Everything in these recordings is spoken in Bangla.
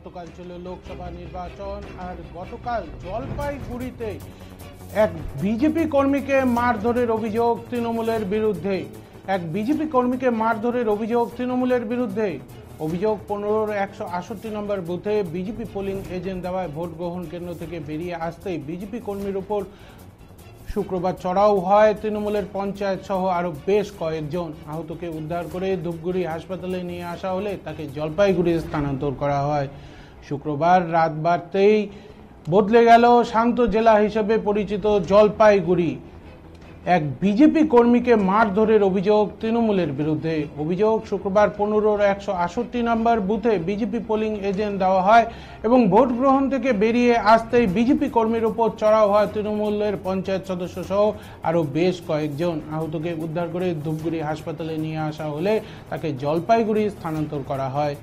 গতকাল ছিল লোকসভা নির্বাচন আর গতকাল জলপাইগুড়িতে এক বিজেপি কর্মীকে মারধরের অভিযোগ তৃণমূলের বিরুদ্ধে। এক বিজেপি কর্মীকে মারধরের অভিযোগ তৃণমূলের বিরুদ্ধে। অভিযোগ 15-168 নম্বর বুথে বিজেপি পোলিং এজেন্ট দেওয়ায় ভোট গ্রহণ কেন্দ্র থেকে বেরিয়ে আসতেই বিজেপি কর্মীর উপর শুক্রবার চড়াও হয় তৃণমূলের পঞ্চায়েত সহ আরো বেশ কয়েকজন। আহতকে উদ্ধার করে ধূপগুড়ি হাসপাতালে নিয়ে আসা হলে তাকে জলপাইগুড়ি স্থানান্তর করা হয়। শুক্রবার রাত বাড়তেই বদলে গেল শান্ত জেলা হিসেবে পরিচিত জলপাইগুড়ি। এক বিজেপি কর্মীকে মারধরের অভিযোগ তৃণমূলের বিরুদ্ধে। অভিযোগ শুক্রবার 15-168 নম্বর বুথে বিজেপি পোলিং এজেন্ট দেওয়া হয় এবং ভোট গ্রহণ থেকে বেরিয়ে আসতেই বিজেপি কর্মীর উপর চড়াও হয় তৃণমূলের পঞ্চায়েত সদস্য সহ আরও বেশ কয়েকজন। আহতকে উদ্ধার করে ধূপগুড়ি হাসপাতালে নিয়ে আসা হলে তাকে জলপাইগুড়ি স্থানান্তর করা হয়।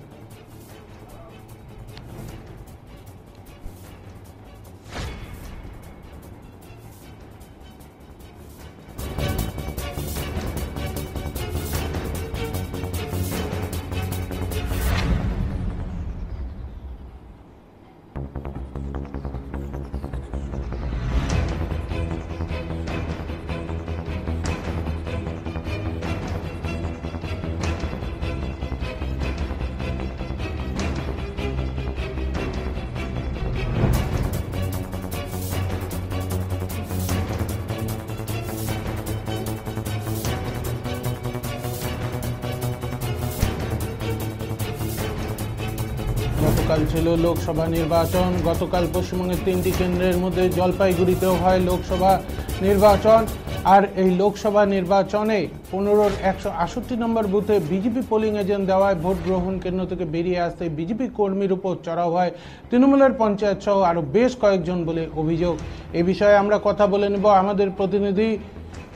গতকাল ছিল লোকসভা নির্বাচন। গতকাল পশ্চিমবঙ্গের 3টি কেন্দ্রের মধ্যে জলপাইগুড়িতেও হয় লোকসভা নির্বাচন। আর এই লোকসভা নির্বাচনে 15-168 নম্বর বুথে বিজেপি পোলিং এজেন্ট দেওয়ায় ভোট গ্রহণ কেন্দ্র থেকে বেরিয়ে আসতে বিজেপি কর্মীর উপর চড়াও হয় তৃণমূলের পঞ্চায়েত সহ আরও বেশ কয়েকজন বলে অভিযোগ। এ বিষয়ে আমরা কথা বলে নেব আমাদের প্রতিনিধি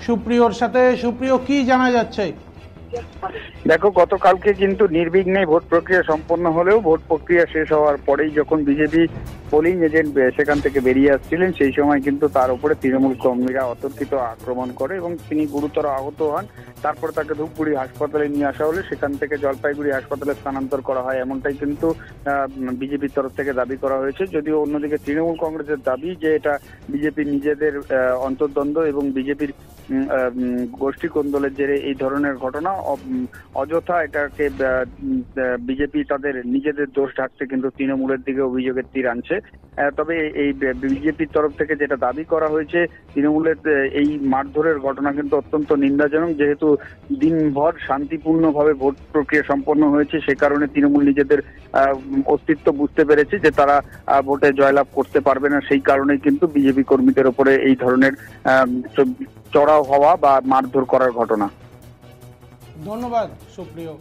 সুপ্রিয়র সাথে। সুপ্রিয়, কি জানা যাচ্ছে? দেখো, গতকালকে কিন্তু নির্বিঘ্নে ভোট প্রক্রিয়া সম্পন্ন হলেও ভোট প্রক্রিয়া শেষ হওয়ার পরেই যখন বিজেপি পোলিং এজেন্ট সেখান থেকে বেরিয়ে আসছিলেন সেই সময় কিন্তু তার উপরে তৃণমূল কর্মীরা অতর্কিত আক্রমণ করে এবং তিনি গুরুতর আহত হন। তারপর তাকে ধূপগুড়ি হাসপাতালে নিয়ে আসা হলে সেখান থেকে জলপাইগুড়ি হাসপাতালে স্থানান্তর করা হয়, এমনটাই কিন্তু বিজেপির তরফ থেকে দাবি করা হয়েছে। যদিও অন্যদিকে তৃণমূল কংগ্রেসের দাবি যে এটা বিজেপির নিজেদের অন্তর্দ্বন্দ্ব এবং বিজেপির গোষ্ঠী কোন্দলের জেরে এই ধরনের ঘটনা, অযথা এটাকে বিজেপি তাদের নিজেদের দোষ ঢাকতে কিন্তু তৃণমূলের দিকে অভিযোগের তীর আনছে। তবে এই বিজেপির তরফ থেকে যেটা দাবি করা হয়েছে, তৃণমূলের এই মারধরের ঘটনা কিন্তু অত্যন্ত নিন্দাজনক। যেহেতু দিনভর শান্তিপূর্ণভাবে ভোট প্রক্রিয়া সম্পন্ন হয়েছে, সে কারণে তৃণমূল নিজেদের অস্তিত্ব বুঝতে পেরেছে যে তারা ভোটে জয়লাভ করতে পারবে না। সেই কারণেই কিন্তু বিজেপি কর্মীদের উপরে এই ধরনের চড়াও হওয়া বা মারধর করার ঘটনা। ধন্যবাদ সুপ্রিয়।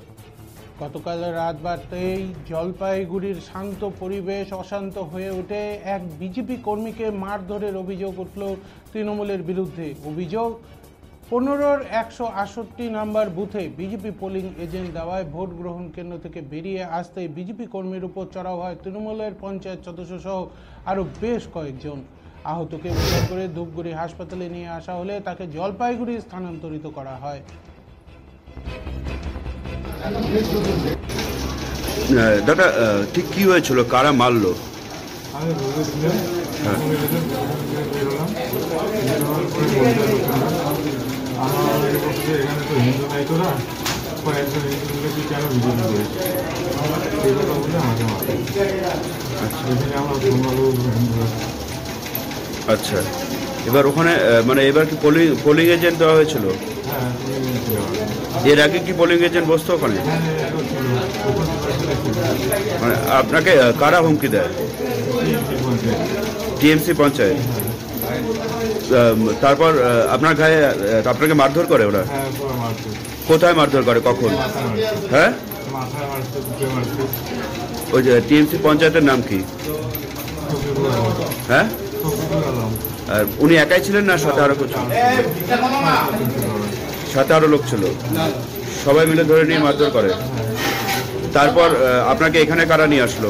গতকাল রাত বাড়তেই জলপাইগুড়ির শান্ত পরিবেশ অশান্ত হয়ে ওঠে। এক বিজেপি কর্মীকে মারধরের অভিযোগ উঠল তৃণমূলের বিরুদ্ধে। অভিযোগ 15-168 নম্বর বুথে বিজেপি পোলিং এজেন্ট দেওয়ায় ভোট গ্রহণ কেন্দ্র থেকে বেরিয়ে আসতেই বিজেপি কর্মীর উপর চড়াও হয় তৃণমূলের পঞ্চায়েত সদস্য সহ আরও বেশ কয়েকজন। আহতকে উদ্ধার করে ধূপগুড়ি হাসপাতালে নিয়ে আসা হলে তাকে জলপাইগুড়ি স্থানান্তরিত করা হয়। দাদা, ঠিক কি হয়েছিল? কারা মারলো? আচ্ছা, এবার ওখানে মানে এবার কি পোলিং এজেন্ট দেওয়া হয়েছিল? এর আগে কি পোলিং এজেন্ট বসতো ওখানে? মানে আপনাকে কারা হুমকি দেয়? টিএমসি পঞ্চায়েত। তারপর আপনার গায়ে আপনাকে মারধর করে ওরা? কোথায় মারধর করে, কখন? হ্যাঁ, ওই যে টিএমসি পঞ্চায়েতের নাম কি? হ্যাঁ, আর উনি একাই ছিলেন না সাথে আরো কিছু? সাথে আরো লোক ছিল, সবাই মিলে ধরে নিয়ে মারধর করে। তারপর আপনাকে এখানে কারা নিয়ে আসলো?